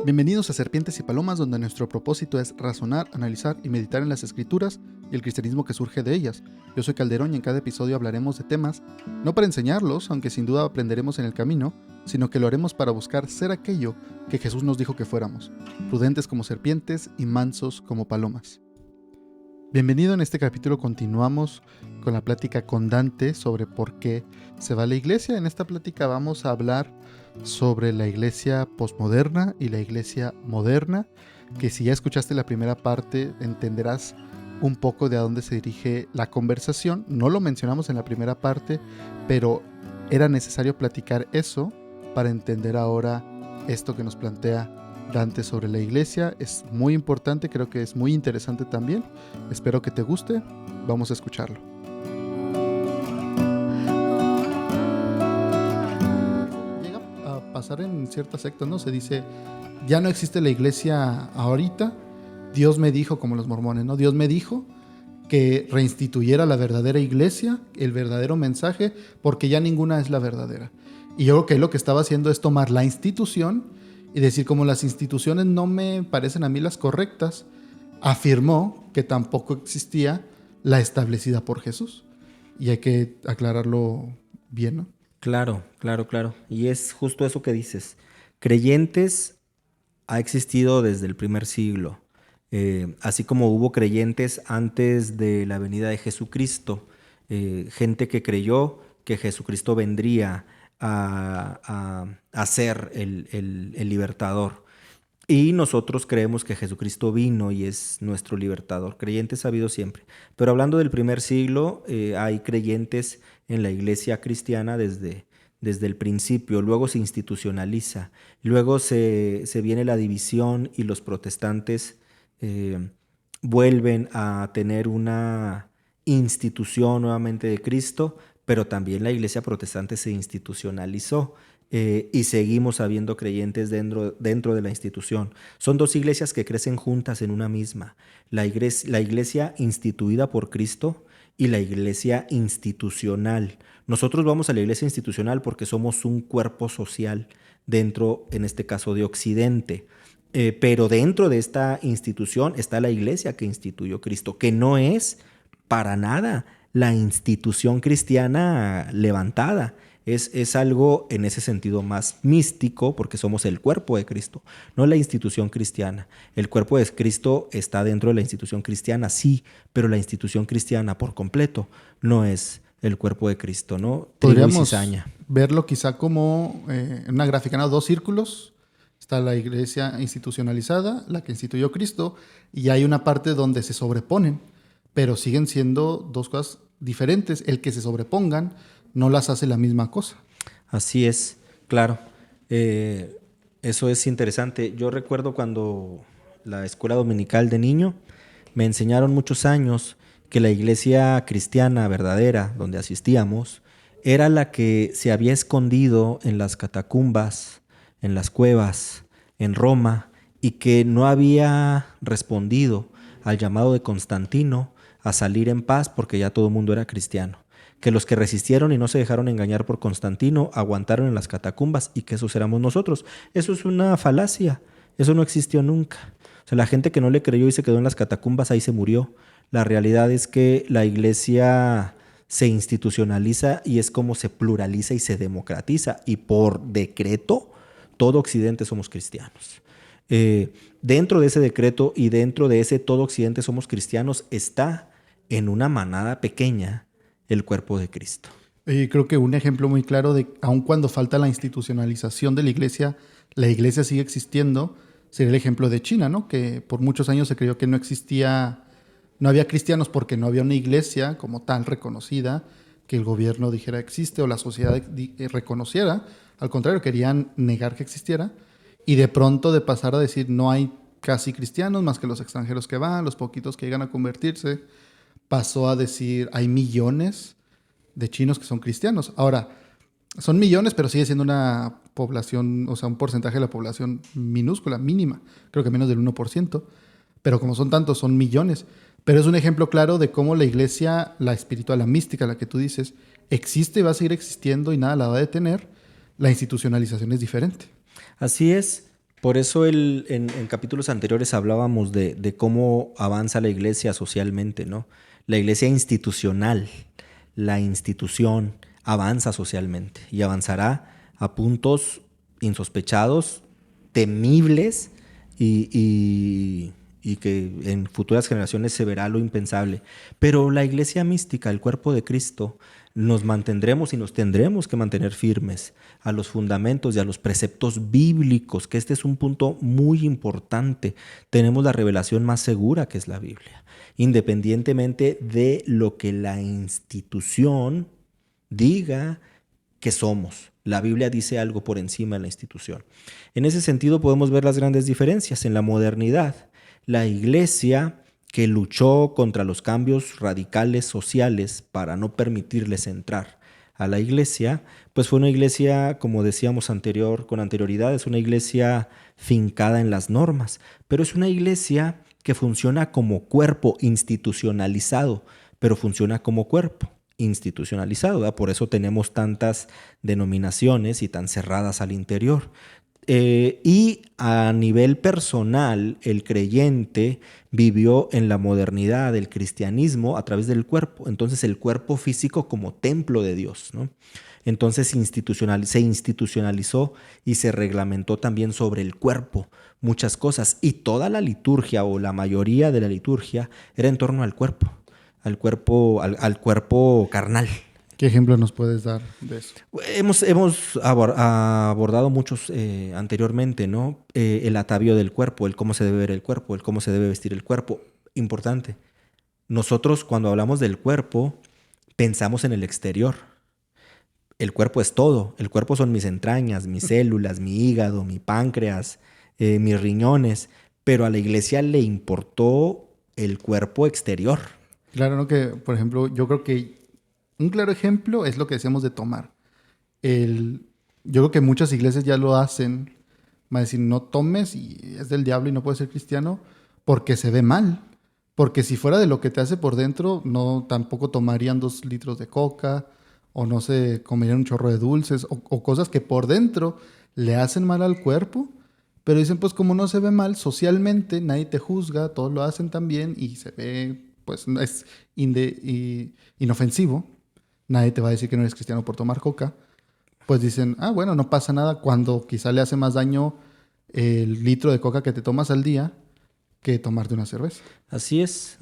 Bienvenidos a Serpientes y Palomas, donde nuestro propósito es razonar, analizar y meditar en las escrituras y el cristianismo que surge de ellas. Yo soy Calderón y en cada episodio hablaremos de temas, no para enseñarlos, aunque sin duda aprenderemos en el camino, sino que lo haremos para buscar ser aquello que Jesús nos dijo que fuéramos, prudentes como serpientes y mansos como palomas. Bienvenido. En este capítulo continuamos con la plática con Dante sobre por qué se va a la iglesia. En esta plática vamos a hablar sobre la iglesia posmoderna y la iglesia moderna, que si ya escuchaste la primera parte entenderás un poco de a dónde se dirige la conversación. No lo mencionamos en la primera parte, pero era necesario platicar eso para entender ahora esto que nos plantea Dante sobre la iglesia. Es muy importante, creo que es muy interesante también. Espero que te guste. Vamos a escucharlo. Llega a pasar en ciertas sectas, ¿no? Se dice, ya no existe la iglesia ahorita. Dios me dijo, como los mormones, ¿no? Dios me dijo que reinstituyera la verdadera iglesia, el verdadero mensaje, porque ya ninguna es la verdadera. Y yo creo que lo que estaba haciendo es tomar la institución y decir, como las instituciones no me parecen a mí las correctas, afirmó que tampoco existía la establecida por Jesús. Y hay que aclararlo bien, ¿no? Claro. Y es justo eso que dices. Creyentes ha existido desde el primer siglo. Así como hubo creyentes antes de la venida de Jesucristo. Gente que creyó que Jesucristo vendría a ser el libertador. Y nosotros creemos que Jesucristo vino y es nuestro libertador. Creyentes ha habido siempre. Pero hablando del primer siglo, hay creyentes en la iglesia cristiana desde el principio. Luego se institucionaliza. Luego se viene la división y los protestantes vuelven a tener una institución nuevamente de Cristo, pero también la iglesia protestante se institucionalizó. Y seguimos habiendo creyentes dentro de la institución. Son dos iglesias que crecen juntas en una misma. La iglesia instituida por Cristo y la iglesia institucional. Nosotros vamos a la iglesia institucional porque somos un cuerpo social dentro, en este caso, de Occidente. Pero dentro de esta institución está la iglesia que instituyó Cristo, que no es para nada la institución cristiana levantada. Es algo en ese sentido más místico porque somos el cuerpo de Cristo, no la institución cristiana. El cuerpo de Cristo está dentro de la institución cristiana, sí, pero la institución cristiana por completo no es el cuerpo de Cristo, ¿no? Podríamos verlo quizá como en una gráfica, ¿no? Dos círculos. Está la iglesia institucionalizada, la que instituyó Cristo, y hay una parte donde se sobreponen, pero siguen siendo dos cosas diferentes. El que se sobrepongan no las hace la misma cosa. Así es, claro. Eso es interesante. Yo recuerdo cuando la escuela dominical de niño me enseñaron muchos años que la iglesia cristiana verdadera donde asistíamos era la que se había escondido en las catacumbas, en las cuevas, en Roma, y que no había respondido al llamado de Constantino a salir en paz porque ya todo el mundo era cristiano. Que los que resistieron y no se dejaron engañar por Constantino aguantaron en las catacumbas y que esos éramos nosotros. Eso es una falacia, eso no existió nunca. O sea, la gente que no le creyó y se quedó en las catacumbas, ahí se murió. La realidad es que la iglesia se institucionaliza y es como se pluraliza y se democratiza. Y por decreto, todo Occidente somos cristianos. Dentro de ese decreto y dentro de ese todo Occidente somos cristianos está en una manada pequeña el cuerpo de Cristo. Y creo que un ejemplo muy claro de, aun cuando falta la institucionalización de la iglesia sigue existiendo, sería el ejemplo de China, ¿no? Que por muchos años se creyó que no había cristianos porque no había una iglesia como tal reconocida, que el gobierno dijera existe o la sociedad reconociera. Al contrario, querían negar que existiera. Y de pronto, de pasar a decir no hay casi cristianos más que los extranjeros que van, los poquitos que llegan a convertirse, pasó a decir hay millones de chinos que son cristianos. Ahora, son millones, pero sigue siendo una población, o sea, un porcentaje de la población minúscula, mínima. Creo que menos del 1%. Pero como son tantos, son millones. Pero es un ejemplo claro de cómo la iglesia, la espiritual, la mística, la que tú dices, existe y va a seguir existiendo y nada la va a detener. La institucionalización es diferente. Así es. Por eso en capítulos anteriores hablábamos de cómo avanza la iglesia socialmente, ¿no? La iglesia institucional, la institución avanza socialmente y avanzará a puntos insospechados, temibles y que en futuras generaciones se verá lo impensable. Pero la iglesia mística, el cuerpo de Cristo, nos mantendremos y nos tendremos que mantener firmes a los fundamentos y a los preceptos bíblicos, que este es un punto muy importante. Tenemos la revelación más segura, que es la Biblia, independientemente de lo que la institución diga que somos. La Biblia dice algo por encima de la institución. En ese sentido podemos ver las grandes diferencias. En la modernidad, la iglesia que luchó contra los cambios radicales sociales para no permitirles entrar a la iglesia, pues fue una iglesia, como decíamos con anterioridad, es una iglesia fincada en las normas, pero es una iglesia que funciona como cuerpo institucionalizado, pero funciona como cuerpo institucionalizado, ¿verdad? Por eso tenemos tantas denominaciones y tan cerradas al interior. Y a nivel personal, el creyente vivió en la modernidad del cristianismo a través del cuerpo. Entonces el cuerpo físico como templo de Dios, ¿no? Entonces se institucionalizó y se reglamentó también sobre el cuerpo muchas cosas. Y toda la liturgia o la mayoría de la liturgia era en torno al cuerpo carnal. ¿Qué ejemplo nos puedes dar de eso? Hemos abordado muchos anteriormente, ¿no? El atavío del cuerpo, el cómo se debe ver el cuerpo, el cómo se debe vestir el cuerpo. Importante. Nosotros cuando hablamos del cuerpo, pensamos en el exterior. El cuerpo es todo. El cuerpo son mis entrañas, mis células, mi hígado, mi páncreas, mis riñones. Pero a la iglesia le importó el cuerpo exterior. Claro, ¿no? Que, por ejemplo, yo creo que un claro ejemplo es lo que decíamos de tomar. Yo creo que muchas iglesias ya lo hacen. Va a decir, no tomes y es del diablo y no puedes ser cristiano porque se ve mal. Porque si fuera de lo que te hace por dentro, no tampoco tomarían 2 litros de coca o no se comerían un chorro de dulces o cosas que por dentro le hacen mal al cuerpo. Pero dicen, pues como no se ve mal socialmente, nadie te juzga, todos lo hacen también y se ve, pues es inofensivo. Nadie te va a decir que no eres cristiano por tomar coca. Pues dicen, ah, bueno, no pasa nada cuando quizá le hace más daño el litro de coca que te tomas al día que tomarte una cerveza. Así es,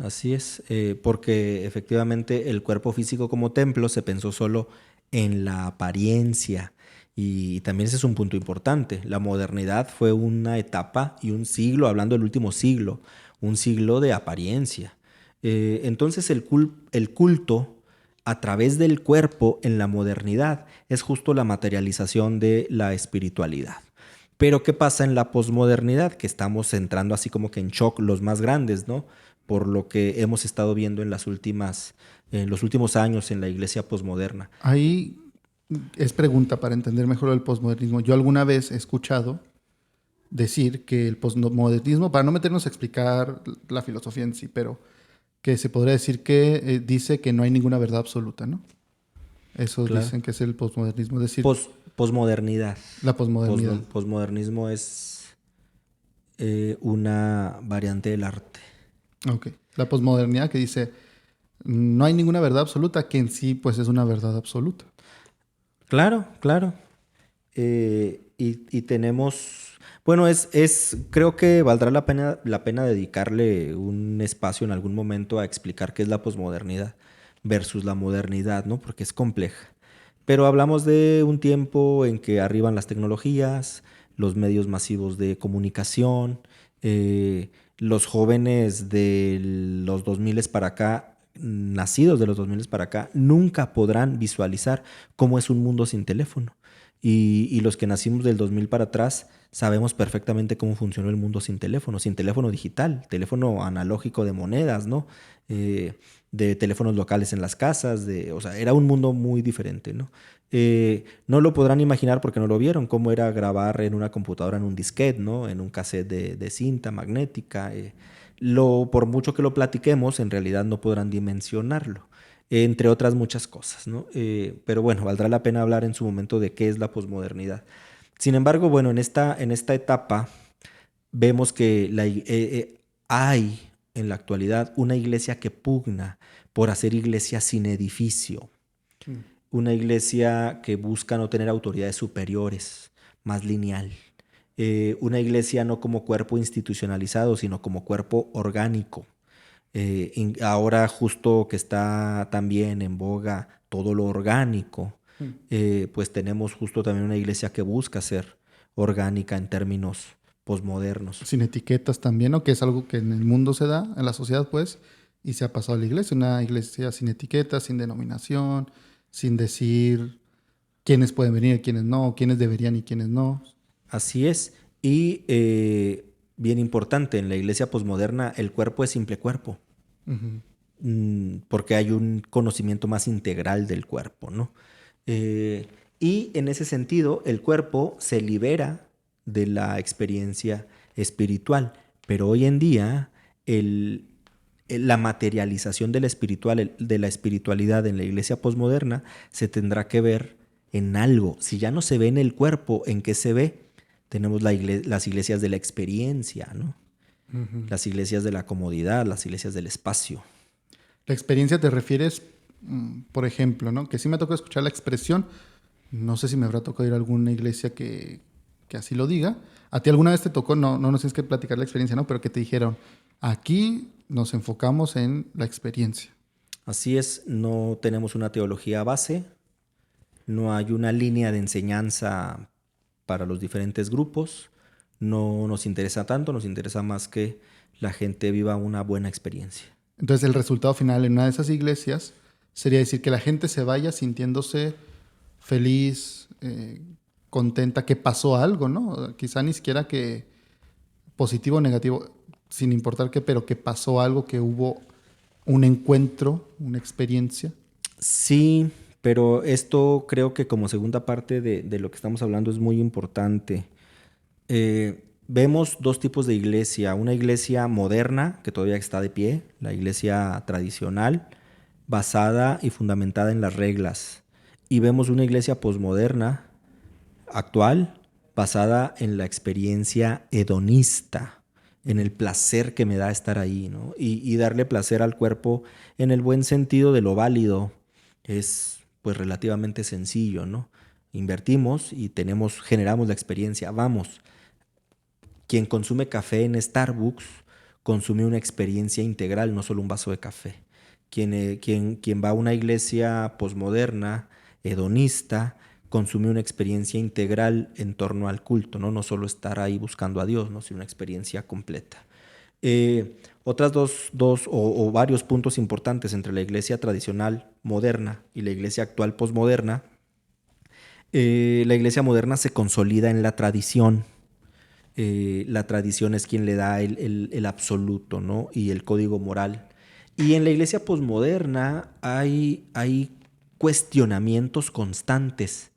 porque efectivamente el cuerpo físico como templo se pensó solo en la apariencia y también ese es un punto importante. La modernidad fue una etapa y un siglo, hablando del último siglo, un siglo de apariencia. Entonces el culto a través del cuerpo en la modernidad es justo la materialización de la espiritualidad. Pero ¿qué pasa en la posmodernidad? Que estamos entrando así como que en shock los más grandes, ¿no? Por lo que hemos estado viendo en los últimos años en la iglesia posmoderna. Ahí es pregunta para entender mejor el posmodernismo. Yo alguna vez he escuchado decir que el posmodernismo, para no meternos a explicar la filosofía en sí, pero que se podría decir que dice que no hay ninguna verdad absoluta, ¿no? Eso Claro. dicen que es el posmodernismo, es decir, Posmodernidad. la posmodernidad. Posmodernismo es una variante del arte. Ok. La posmodernidad que dice no hay ninguna verdad absoluta, que en sí pues es una verdad absoluta. Claro, claro. Y tenemos, bueno, creo que valdrá la pena dedicarle un espacio en algún momento a explicar qué es la posmodernidad versus la modernidad, ¿no? Porque es compleja. Pero hablamos de un tiempo en que arriban las tecnologías, los medios masivos de comunicación, los jóvenes de los 2000 para acá, nacidos de los 2000 para acá, nunca podrán visualizar cómo es un mundo sin teléfono. Y los que nacimos del 2000 para atrás sabemos perfectamente cómo funcionó el mundo sin teléfono digital, teléfono analógico de monedas, ¿no? De teléfonos locales en las casas, o sea, era un mundo muy diferente, ¿no? No lo podrán imaginar porque no lo vieron, cómo era grabar en una computadora, en un disquete, ¿no? En un cassette de cinta magnética. Por mucho que lo platiquemos, en realidad no podrán dimensionarlo, entre otras muchas cosas, ¿no? Pero bueno, valdrá la pena hablar en su momento de qué es la posmodernidad. Sin embargo, bueno, en esta etapa vemos que hay en la actualidad una iglesia que pugna por hacer iglesia sin edificio, una iglesia que busca no tener autoridades superiores, más lineal. Una iglesia no como cuerpo institucionalizado, sino como cuerpo orgánico. Ahora justo que está también en boga todo lo orgánico, pues tenemos justo también una iglesia que busca ser orgánica en términos posmodernos. Sin etiquetas también, ¿no? Que es algo que en el mundo se da, en la sociedad, pues, y se ha pasado a la iglesia. Una iglesia sin etiquetas, sin denominación, sin decir quiénes pueden venir, quiénes no, quiénes deberían y quiénes no. Así es. Y bien importante, en la iglesia posmoderna el cuerpo es simple cuerpo. Porque hay un conocimiento más integral del cuerpo, ¿no? Y en ese sentido, el cuerpo se libera de la experiencia espiritual, pero hoy en día la materialización de la espiritualidad en la iglesia posmoderna se tendrá que ver en algo. Si ya no se ve en el cuerpo, ¿en qué se ve? Tenemos las iglesias de la experiencia, ¿no? Las iglesias de la comodidad, las iglesias del espacio. La experiencia te refieres, por ejemplo, ¿no? Que sí me tocó escuchar la expresión. No sé si me habrá tocado ir a alguna iglesia que así lo diga. ¿A ti alguna vez te tocó, no nos tienes que platicar la experiencia, ¿no? Pero que te dijeron, aquí nos enfocamos en la experiencia? Así es, no tenemos una teología base, no hay una línea de enseñanza para los diferentes grupos, no nos interesa tanto, nos interesa más que la gente viva una buena experiencia. Entonces el resultado final en una de esas iglesias sería decir que la gente se vaya sintiéndose feliz, contenta, que pasó algo, ¿no? Quizá ni siquiera que positivo o negativo, sin importar qué, pero que pasó algo, que hubo un encuentro, una experiencia. Sí, pero esto creo que como segunda parte de lo que estamos hablando es muy importante. Vemos dos tipos de iglesia, una iglesia moderna que todavía está de pie, la iglesia tradicional, basada y fundamentada en las reglas, y vemos una iglesia posmoderna, actual, basada en la experiencia hedonista, en el placer que me da estar ahí, ¿no? Y darle placer al cuerpo en el buen sentido de lo válido es pues relativamente sencillo, ¿no? Invertimos y generamos la experiencia, vamos. Quien consume café en Starbucks consume una experiencia integral, no solo un vaso de café. Quien va a una iglesia posmoderna, hedonista, consume una experiencia integral en torno al culto, ¿no? No solo estar ahí buscando a Dios, ¿no? Sino una experiencia completa. Otras dos o varios puntos importantes entre la iglesia tradicional moderna y la iglesia actual posmoderna. La iglesia moderna se consolida en la tradición. La tradición es quien le da el absoluto, ¿no? Y el código moral. Y en la iglesia posmoderna hay cuestionamientos constantes,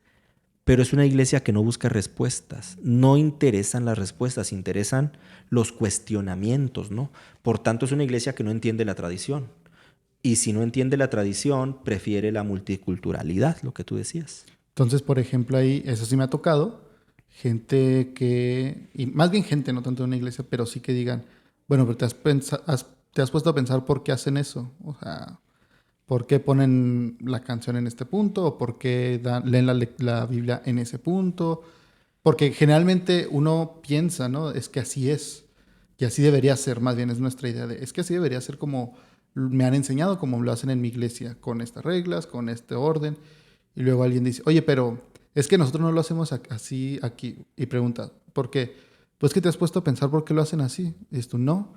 pero es una iglesia que no busca respuestas. No interesan las respuestas, interesan los cuestionamientos, ¿no? Por tanto, es una iglesia que no entiende la tradición. Y si no entiende la tradición, prefiere la multiculturalidad, lo que tú decías. Entonces, por ejemplo, ahí, eso sí me ha tocado, gente que, y más bien gente, no tanto de una iglesia, pero sí que digan, bueno, pero te has puesto a pensar por qué hacen eso. O sea, ¿por qué ponen la canción en este punto? ¿O por qué leen la Biblia en ese punto? Porque generalmente uno piensa, ¿no? Es que así es. Y así debería ser, más bien es nuestra idea de, es que así debería ser como me han enseñado, como lo hacen en mi iglesia, con estas reglas, con este orden. Y luego alguien dice, oye, pero es que nosotros no lo hacemos así aquí. Y pregunta, ¿por qué? Pues que te has puesto a pensar por qué lo hacen así. Y dices tú, no.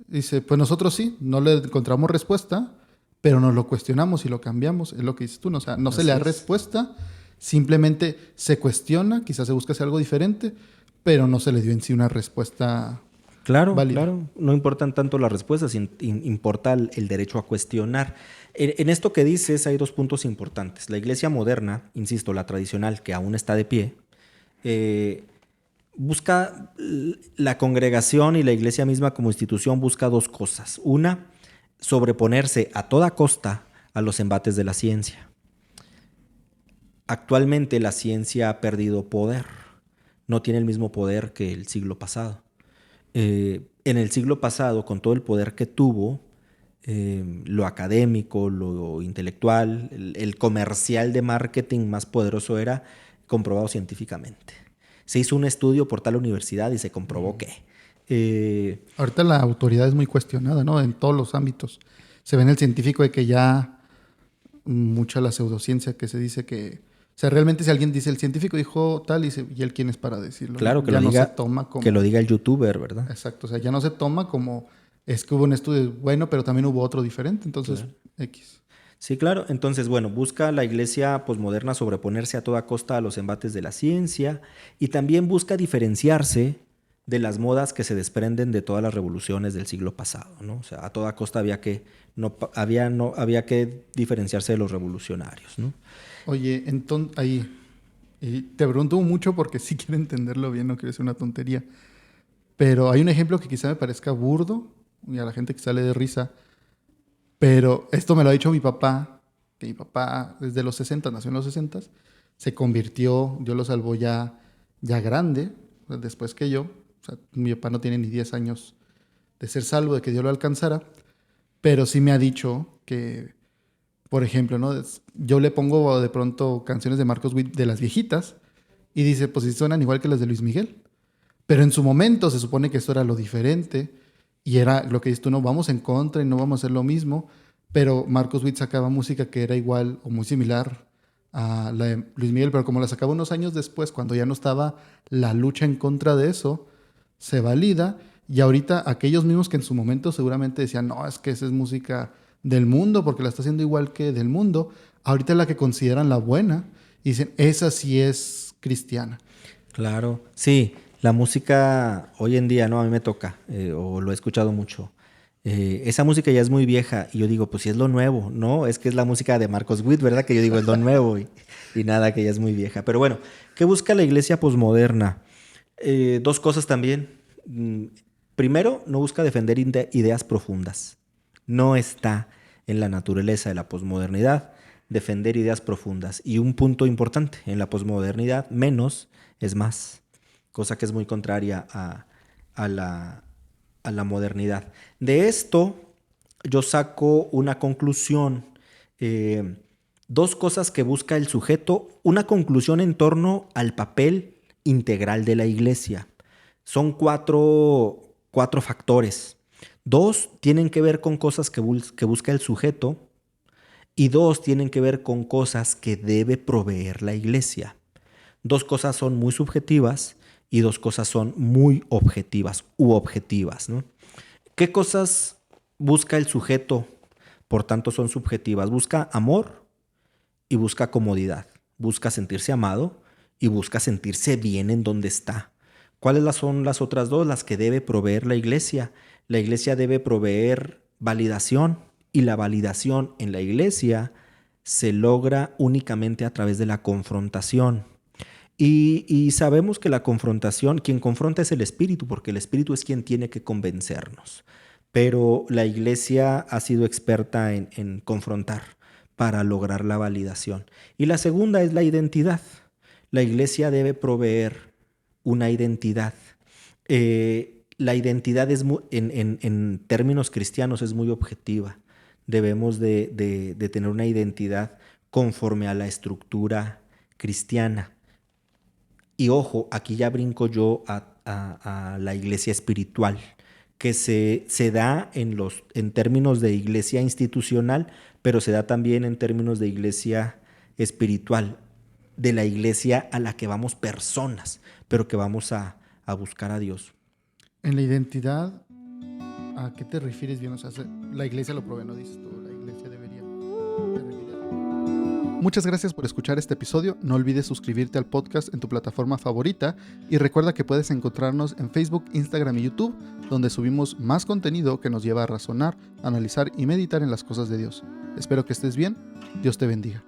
Dice, pues nosotros sí, no le encontramos respuesta, pero nos lo cuestionamos y lo cambiamos. Es lo que dices tú, ¿no? O sea, no se le da respuesta, simplemente se cuestiona, quizás se busca hacer algo diferente, pero no se le dio en sí una respuesta válida. Claro. No importan tanto las respuestas, importa el derecho a cuestionar. En esto que dices hay dos puntos importantes. La iglesia moderna, insisto, la tradicional, que aún está de pie, busca la congregación y la iglesia misma como institución busca dos cosas. Una, sobreponerse a toda costa a los embates de la ciencia. Actualmente la ciencia ha perdido poder, no tiene el mismo poder que el siglo pasado. En el siglo pasado, con todo el poder que tuvo, lo académico, lo intelectual, el comercial de marketing más poderoso era comprobado científicamente. Se hizo un estudio por tal universidad y se comprobó que. Ahorita la autoridad es muy cuestionada, ¿no? En todos los ámbitos. Se ve en el científico de que ya mucha la pseudociencia que se dice que... O sea, realmente si alguien dice el científico dijo tal y él quién es para decirlo, ¿no? Claro, Ya no se toma que lo como... diga el youtuber, ¿verdad? Exacto, o sea, ya no se toma como... Es que hubo un estudio bueno, pero también hubo otro diferente, entonces Claro. X. Sí, claro. Entonces, bueno, busca la iglesia posmoderna sobreponerse a toda costa a los embates de la ciencia y también busca diferenciarse de las modas que se desprenden de todas las revoluciones del siglo pasado, ¿no? O sea, a toda costa había que diferenciarse de los revolucionarios, ¿no? Oye, entonces ahí... Y te pregunto mucho porque sí quiero entenderlo bien, no quiero decir una tontería. Pero hay un ejemplo que quizá me parezca burdo y a la gente que sale de risa. Pero esto me lo ha dicho mi papá, que mi papá desde los 60, nació en los 60, se convirtió, Dios lo salvó ya grande, después que yo. O sea, mi papá no tiene ni 10 años de ser salvo, de que Dios lo alcanzara. Pero sí me ha dicho que, por ejemplo, ¿no? Yo le pongo de pronto canciones de Marcos Witt de las viejitas y dice, pues sí suenan igual que las de Luis Miguel. Pero en su momento se supone que esto era lo diferente y era lo que dices tú, no vamos en contra y no vamos a hacer lo mismo, pero Marcos Witt sacaba música que era igual o muy similar a la de Luis Miguel, pero como la sacaba unos años después, cuando ya no estaba la lucha en contra de eso, se valida y ahorita aquellos mismos que en su momento seguramente decían, no, es que esa es música del mundo porque la está haciendo igual que del mundo, ahorita es la que consideran la buena y dicen, esa sí es cristiana. Claro, sí, la música hoy en día, ¿no? A mí me toca, o lo he escuchado mucho. Esa música ya es muy vieja y yo digo, pues si es lo nuevo, ¿no? Es que es la música de Marcos Witt, ¿verdad? Que yo digo, es lo nuevo y nada, que ya es muy vieja. Pero bueno, ¿qué busca la iglesia posmoderna? Dos cosas también. Primero, no busca defender ideas profundas. No está en la naturaleza de la posmodernidad defender ideas profundas. Y un punto importante en la posmodernidad, menos es más, cosa que es muy contraria a la modernidad. De esto yo saco una conclusión, dos cosas que busca el sujeto, una conclusión en torno al papel integral de la iglesia. Son cuatro factores. Dos tienen que ver con cosas que busca el sujeto y dos tienen que ver con cosas que debe proveer la iglesia. Dos cosas son muy subjetivas y dos cosas son muy objetivas u objetivas, ¿no? ¿Qué cosas busca el sujeto? Por tanto, son subjetivas. Busca amor y busca comodidad. Busca sentirse amado y busca sentirse bien en donde está. ¿Cuáles son las otras dos? Las que debe proveer la iglesia. La iglesia debe proveer validación y la validación en la iglesia se logra únicamente a través de la confrontación. Y sabemos que la confrontación, quien confronta es el Espíritu, porque el Espíritu es quien tiene que convencernos. Pero la iglesia ha sido experta en confrontar para lograr la validación. Y la segunda es la identidad. La iglesia debe proveer una identidad. La identidad en términos cristianos es muy objetiva. Debemos de tener una identidad conforme a la estructura cristiana. Y ojo, aquí ya brinco yo a la iglesia espiritual, que se da en términos de iglesia institucional, pero se da también en términos de iglesia espiritual, de la iglesia a la que vamos personas, pero que vamos a buscar a Dios. En la identidad, ¿a qué te refieres bien? O sea, la iglesia lo provee, no dices tú, la iglesia debería. Muchas gracias por escuchar este episodio. No olvides suscribirte al podcast en tu plataforma favorita y recuerda que puedes encontrarnos en Facebook, Instagram y YouTube, donde subimos más contenido que nos lleva a razonar, analizar y meditar en las cosas de Dios. Espero que estés bien. Dios te bendiga.